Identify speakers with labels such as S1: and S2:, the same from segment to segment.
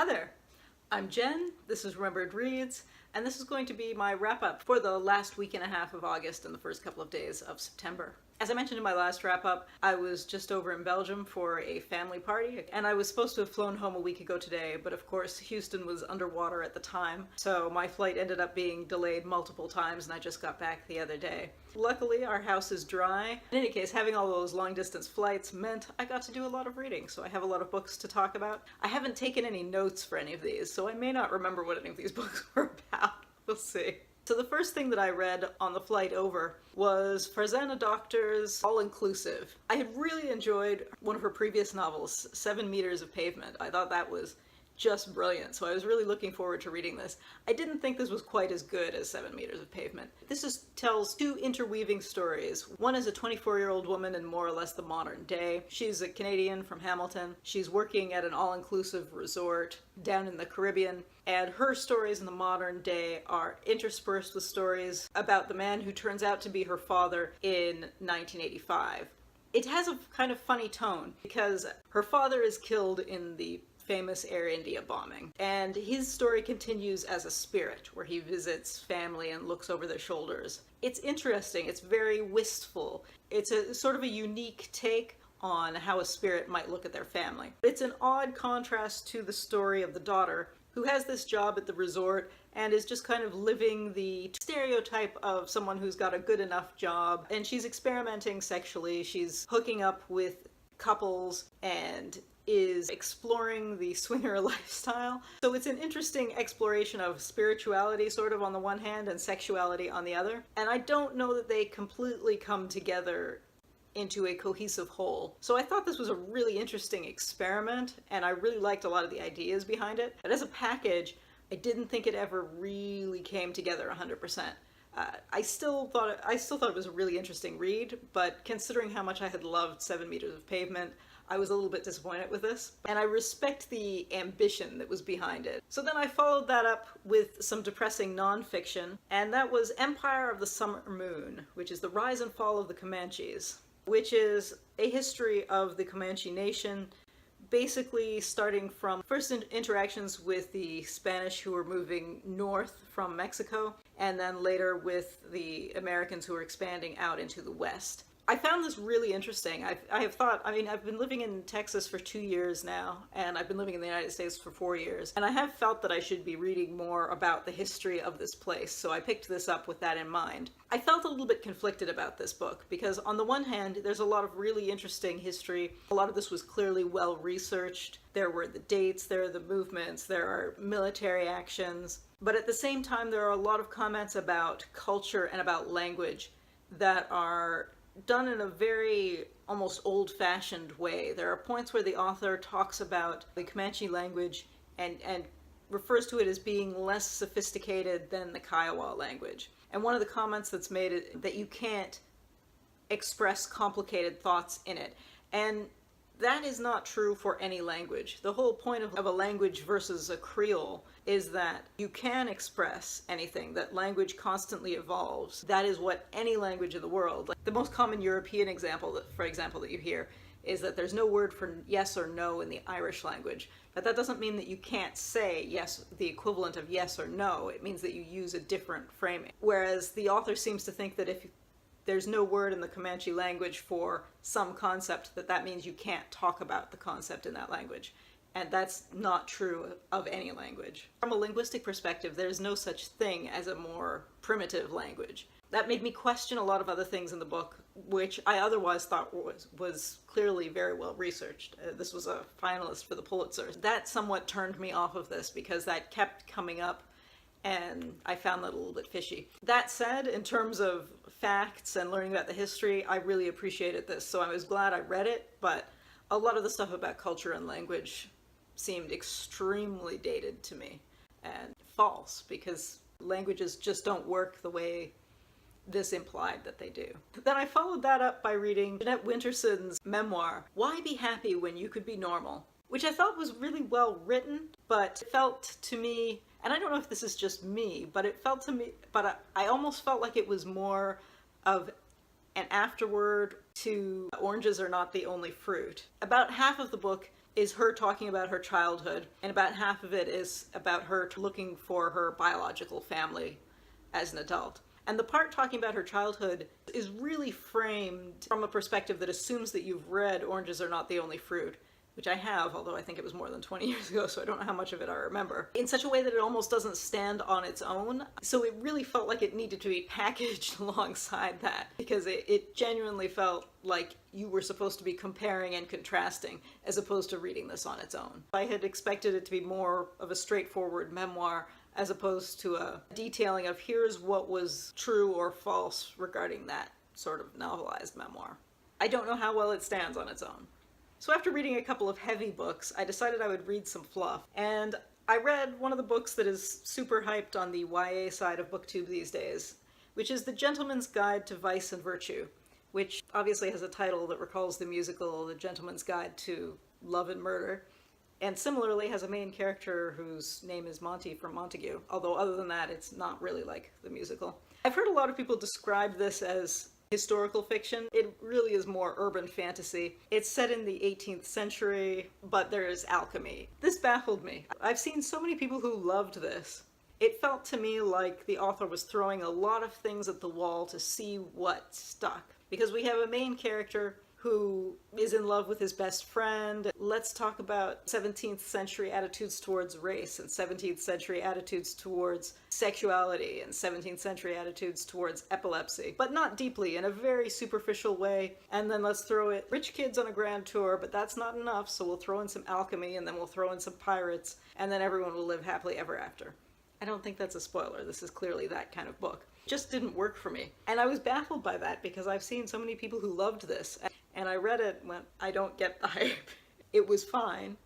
S1: Hi there, I'm Jen, this is Remembered Reads, and this is going to be my wrap-up for the last week and a half of August and the first couple of days of September. As I mentioned in my last wrap-up, I was just over in Belgium for a family party, and I was supposed to have flown home a week ago today, but of course Houston was underwater at the time, so my flight ended up being delayed multiple times and I just got back the other day. Luckily, our house is dry. In any case, having all those long-distance flights meant I got to do a lot of reading, so I have a lot of books to talk about. I haven't taken any notes for any of these, so I may not remember what any of these books were about. We'll see. So the first thing that I read on the flight over was Farzana Doctor's AllInclusive. I had really enjoyed one of her previous novels, 7 Meters of Pavement. I thought that was just brilliant, so I was really looking forward to reading this. I didn't think this was quite as good as 7 Meters of Pavement. This tells two interweaving stories. One is a 24-year-old woman in more or less the modern day. She's a Canadian from Hamilton. She's working at an all-inclusive resort down in the Caribbean, and her stories in the modern day are interspersed with stories about the man who turns out to be her father in 1985. It has a kind of funny tone because her father is killed in the famous Air India bombing, and his story continues as a spirit where he visits family and looks over their shoulders. It's interesting, it's very wistful. It's a sort of a unique take on how a spirit might look at their family. It's an odd contrast to the story of the daughter who has this job at the resort and is just kind of living the stereotype of someone who's got a good enough job, and she's experimenting sexually, she's hooking up with couples and is exploring the swinger lifestyle. So it's an interesting exploration of spirituality sort of on the one hand and sexuality on the other. And I don't know that they completely come together into a cohesive whole. So I thought this was a really interesting experiment and I really liked a lot of the ideas behind it. But as a package, I didn't think it ever really came together 100%. I still thought it was a really interesting read, but considering how much I had loved 7 Meters of Pavement, I was a little bit disappointed with this, and I respect the ambition that was behind it. So then I followed that up with some depressing nonfiction, and that was Empire of the Summer Moon, which is the rise and fall of the Comanches, which is a history of the Comanche nation, basically starting from first interactions with the Spanish who were moving north from Mexico, and then later with the Americans who were expanding out into the west. I found this really interesting. I've been living in Texas for 2 years now, and I've been living in the United States for 4 years, and I have felt that I should be reading more about the history of this place, so I picked this up with that in mind. I felt a little bit conflicted about this book, because on the one hand, there's a lot of really interesting history. A lot of this was clearly well researched. There were the dates, there are the movements, there are military actions, but at the same time, there are a lot of comments about culture and about language that are done in a very almost old-fashioned way. There are points where the author talks about the Comanche language and refers to it as being less sophisticated than the Kiowa language. And one of the comments that's made is that you can't express complicated thoughts in it. And that is not true for any language. The whole point of a language versus a Creole is that you can express anything, that language constantly evolves. That is what any language in the world, like the most common European example, for example, that you hear is that there's no word for yes or no in the Irish language. But that doesn't mean that you can't say yes, the equivalent of yes or no. It means that you use a different framing. Whereas the author seems to think that if there's no word in the Comanche language for some concept, that means you can't talk about the concept in that language. And that's not true of any language. From a linguistic perspective, there's no such thing as a more primitive language. That made me question a lot of other things in the book, which I otherwise thought was clearly very well researched. This was a finalist for the Pulitzer. That somewhat turned me off of this because that kept coming up and I found that a little bit fishy. That said, in terms of facts and learning about the history, I really appreciated this, so I was glad I read it, but a lot of the stuff about culture and language seemed extremely dated to me and false, because languages just don't work the way this implied that they do. Then I followed that up by reading Jeanette Winterson's memoir, Why Be Happy When You Could Be Normal, which I thought was really well written, but it felt to me, and I don't know if this is just me, but it felt to me, but I almost felt like it was more of an afterword to Oranges Are Not the Only Fruit. About half of the book is her talking about her childhood, and about half of it is about her looking for her biological family as an adult. And the part talking about her childhood is really framed from a perspective that assumes that you've read Oranges Are Not the Only Fruit, which I have, although I think it was more than 20 years ago, so I don't know how much of it I remember, in such a way that it almost doesn't stand on its own. So it really felt like it needed to be packaged alongside that, because it genuinely felt like you were supposed to be comparing and contrasting, as opposed to reading this on its own. I had expected it to be more of a straightforward memoir, as opposed to a detailing of here's what was true or false regarding that sort of novelized memoir. I don't know how well it stands on its own. So after reading a couple of heavy books, I decided I would read some fluff. And I read one of the books that is super hyped on the YA side of BookTube these days, which is The Gentleman's Guide to Vice and Virtue, which obviously has a title that recalls the musical The Gentleman's Guide to Love and Murder, and similarly has a main character whose name is Monty from Montague, although other than that, it's not really like the musical. I've heard a lot of people describe this as historical fiction. It really is more urban fantasy. It's set in the 18th century, but there is alchemy. This baffled me. I've seen so many people who loved this. It felt to me like the author was throwing a lot of things at the wall to see what stuck. Because we have a main character who is in love with his best friend. Let's talk about 17th century attitudes towards race, and 17th century attitudes towards sexuality, and 17th century attitudes towards epilepsy, but not deeply, in a very superficial way. And then let's throw it rich kids on a grand tour, but that's not enough, so we'll throw in some alchemy, and then we'll throw in some pirates, and then everyone will live happily ever after. I don't think that's a spoiler. This is clearly that kind of book. It just didn't work for me. And I was baffled by that because I've seen so many people who loved this. And I read it and went, I don't get the hype. It was fine.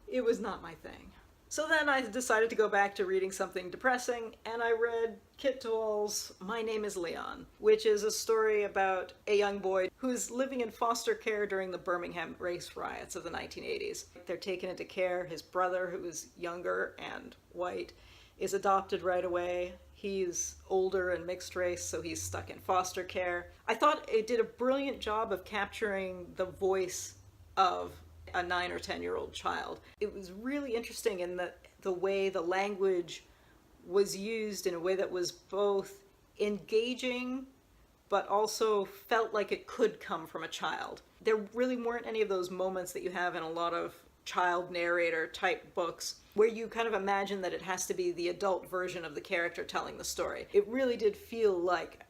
S1: It was not my thing. So then I decided to go back to reading something depressing, and I read Kit Duvall's My Name is Leon, which is a story about a young boy who's living in foster care during the Birmingham race riots of the 1980s. They're taken into care. His brother, who is younger and white, is adopted right away. He's older and mixed race, so he's stuck in foster care. I thought it did a brilliant job of capturing the voice of a 9 or 10-year-old child. It was really interesting in the way the language was used in a way that was both engaging, but also felt like it could come from a child. There really weren't any of those moments that you have in a lot of child narrator type books where you kind of imagine that it has to be the adult version of the character telling the story. It really did feel like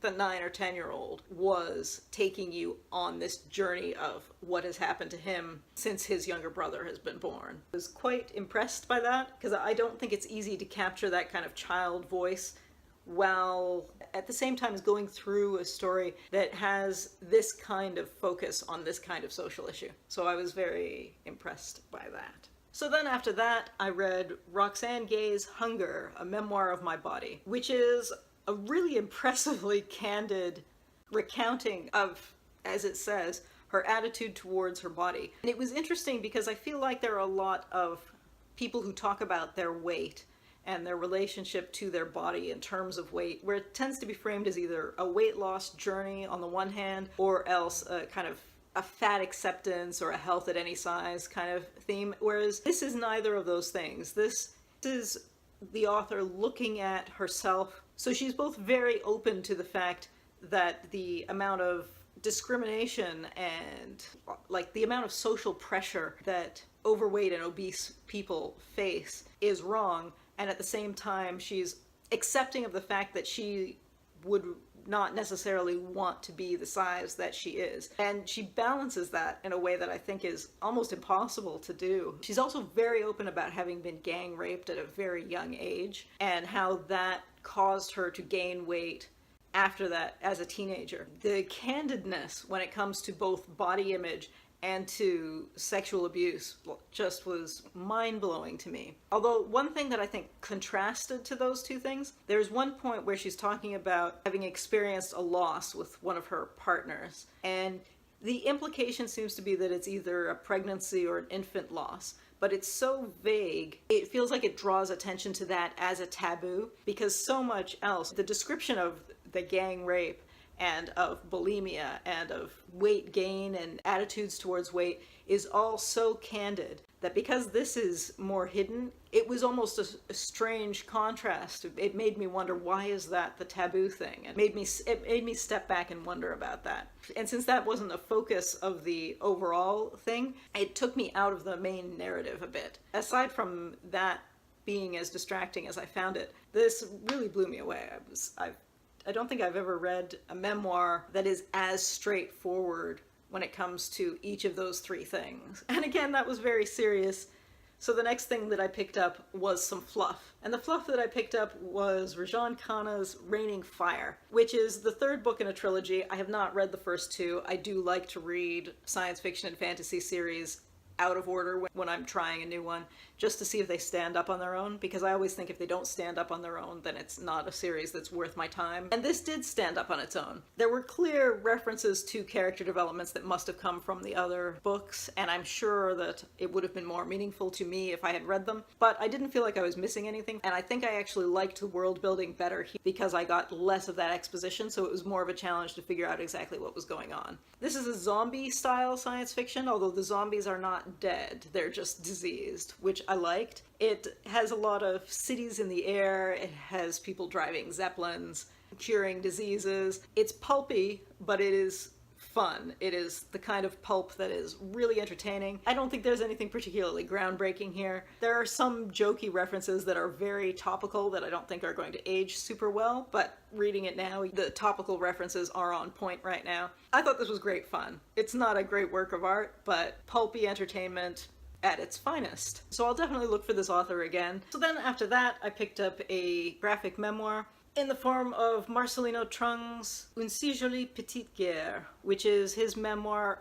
S1: the 9 or 10-year-old was taking you on this journey of what has happened to him since his younger brother has been born. I was quite impressed by that, because I don't think it's easy to capture that kind of child voice while at the same time as going through a story that has this kind of focus on this kind of social issue. So I was very impressed by that. So then after that, I read Roxane Gay's Hunger, a Memoir of My Body, which is a really impressively candid recounting of, as it says, her attitude towards her body. And it was interesting because I feel like there are a lot of people who talk about their weight and their relationship to their body in terms of weight, where it tends to be framed as either a weight loss journey on the one hand, or else a kind of a fat acceptance or a health at any size kind of theme, whereas this is neither of those things. This is the author looking at herself. So she's both very open to the fact that the amount of discrimination and like the amount of social pressure that overweight and obese people face is wrong, and at the same time she's accepting of the fact that she would not necessarily want to be the size that she is. And she balances that in a way that I think is almost impossible to do. She's also very open about having been gang raped at a very young age, and how that caused her to gain weight after that as a teenager. The candidness when it comes to both body image and to sexual abuse just was mind-blowing to me. Although one thing that I think contrasted to those two things, there's one point where she's talking about having experienced a loss with one of her partners, and the implication seems to be that it's either a pregnancy or an infant loss, but it's so vague, it feels like it draws attention to that as a taboo, because so much else, the description of the gang rape and of bulimia and of weight gain and attitudes towards weight is all so candid that because this is more hidden, it was almost a strange contrast. It made me wonder, why is that the taboo thing? And it made me step back and wonder about that. And since that wasn't a focus of the overall thing, it took me out of the main narrative a bit. Aside from that being as distracting as I found it, this really blew me away. I don't think I've ever read a memoir that is as straightforward when it comes to each of those three things. And again, that was very serious. So the next thing that I picked up was some fluff. And the fluff that I picked up was Rajan Khanna's Raining Fire, which is the third book in a trilogy. I have not read the first two. I do like to read science fiction and fantasy series out of order when I'm trying a new one, just to see if they stand up on their own, because I always think if they don't stand up on their own, then it's not a series that's worth my time. And this did stand up on its own. There were clear references to character developments that must have come from the other books, and I'm sure that it would have been more meaningful to me if I had read them, but I didn't feel like I was missing anything, and I think I actually liked the world building better because I got less of that exposition, so it was more of a challenge to figure out exactly what was going on. This is a zombie style science fiction, although the zombies are not dead, they're just diseased, which I liked. It has a lot of cities in the air, it has people driving zeppelins, curing diseases. It's pulpy, but it is fun. It is the kind of pulp that is really entertaining. I don't think there's anything particularly groundbreaking here. There are some jokey references that are very topical that I don't think are going to age super well, but reading it now, the topical references are on point right now. I thought this was great fun. It's not a great work of art, but pulpy entertainment at its finest. So I'll definitely look for this author again. So then after that, I picked up a graphic memoir in the form of Marcelino Truong's Une si jolie petite guerre, which is his memoir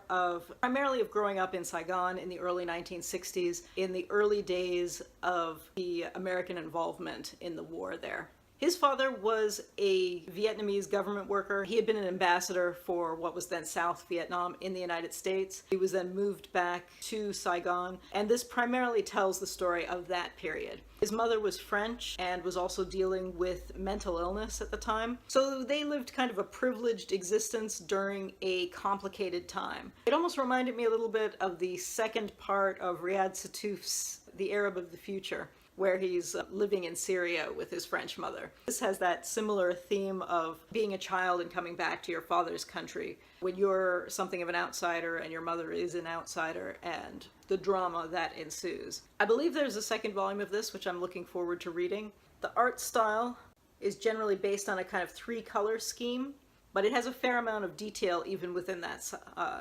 S1: primarily of growing up in Saigon in the early 1960s, in the early days of the American involvement in the war there. His father was a Vietnamese government worker. He had been an ambassador for what was then South Vietnam in the United States. He was then moved back to Saigon, and this primarily tells the story of that period. His mother was French and was also dealing with mental illness at the time, so they lived kind of a privileged existence during a complicated time. It almost reminded me a little bit of the second part of Riyad Sattouf's The Arab of the Future, where he's living in Syria with his French mother. This has that similar theme of being a child and coming back to your father's country when you're something of an outsider and your mother is an outsider, and the drama that ensues. I believe there's a second volume of this, which I'm looking forward to reading. The art style is generally based on a kind of three-color scheme, but it has a fair amount of detail even within that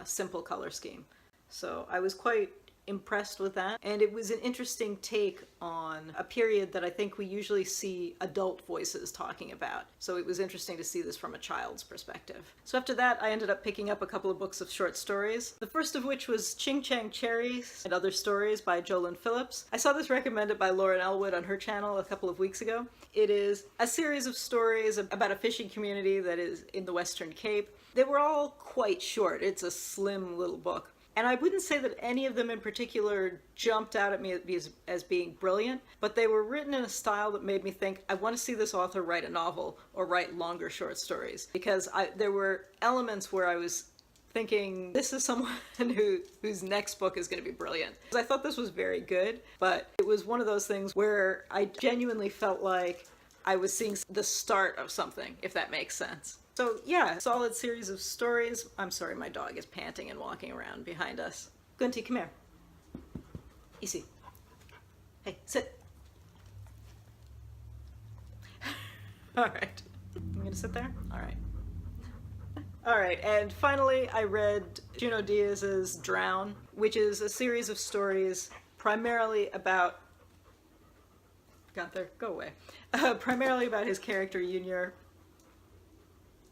S1: simple color scheme. So I was quite impressed with that, and it was an interesting take on a period that I think we usually see adult voices talking about. So it was interesting to see this from a child's perspective. So after that, I ended up picking up a couple of books of short stories, the first of which was Tjieng and Other Stories by Jolyn Phillips. I saw this recommended by Lauren Elwood on her channel a couple of weeks ago. It is a series of stories about a fishing community that is in the Western Cape. They were all quite short. It's a slim little book. And I wouldn't say that any of them in particular jumped out at me as being brilliant, but they were written in a style that made me think, I want to see this author write a novel or write longer short stories. Because there were elements where I was thinking, this is someone whose next book is going to be brilliant. I thought this was very good, but it was one of those things where I genuinely felt like I was seeing the start of something, if that makes sense. So yeah, solid series of stories. I'm sorry, my dog is panting and walking around behind us. Gunty, come here. Easy. Hey, sit. All right. I'm gonna sit there? All right. All right, and finally I read Junot Díaz's Drown, which is a series of stories primarily about... Gunther, go away. Primarily about his character, Junior,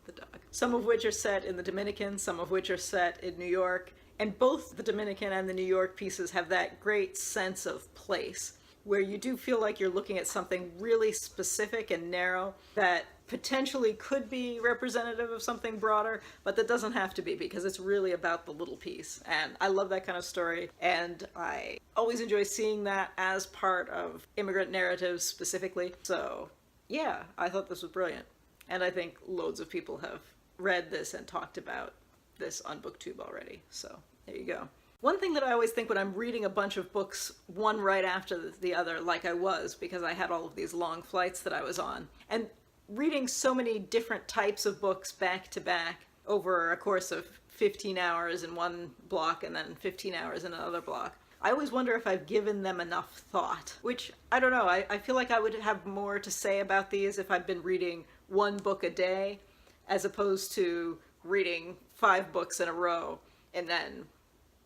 S1: the dog. Some of which are set in the Dominican, some of which are set in New York, and both the Dominican and the New York pieces have that great sense of place, where you do feel like you're looking at something really specific and narrow that potentially could be representative of something broader, but that doesn't have to be, because it's really about the little piece. And I love that kind of story, and I always enjoy seeing that as part of immigrant narratives specifically. So yeah, I thought this was brilliant. And I think loads of people have read this and talked about this on BookTube already. So there you go. One thing that I always think when I'm reading a bunch of books, one right after the other, like I was, because I had all of these long flights that I was on, and reading so many different types of books back to back over a course of 15 hours in one block and then 15 hours in another block, I always wonder if I've given them enough thought, which, I don't know, I feel like I would have more to say about these if I'd been reading one book a day, as opposed to reading 5 books in a row, and then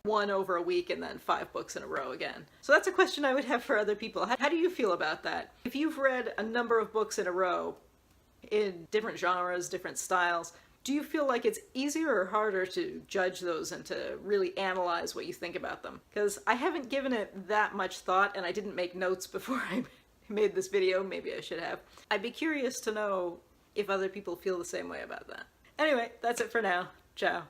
S1: one over a week, and then 5 books in a row again. So that's a question I would have for other people. How do you feel about that? If you've read a number of books in a row, in different genres, different styles, do you feel like it's easier or harder to judge those and to really analyze what you think about them? Because I haven't given it that much thought, and I didn't make notes before I made this video. Maybe I should have. I'd be curious to know if other people feel the same way about that. Anyway, that's it for now. Ciao.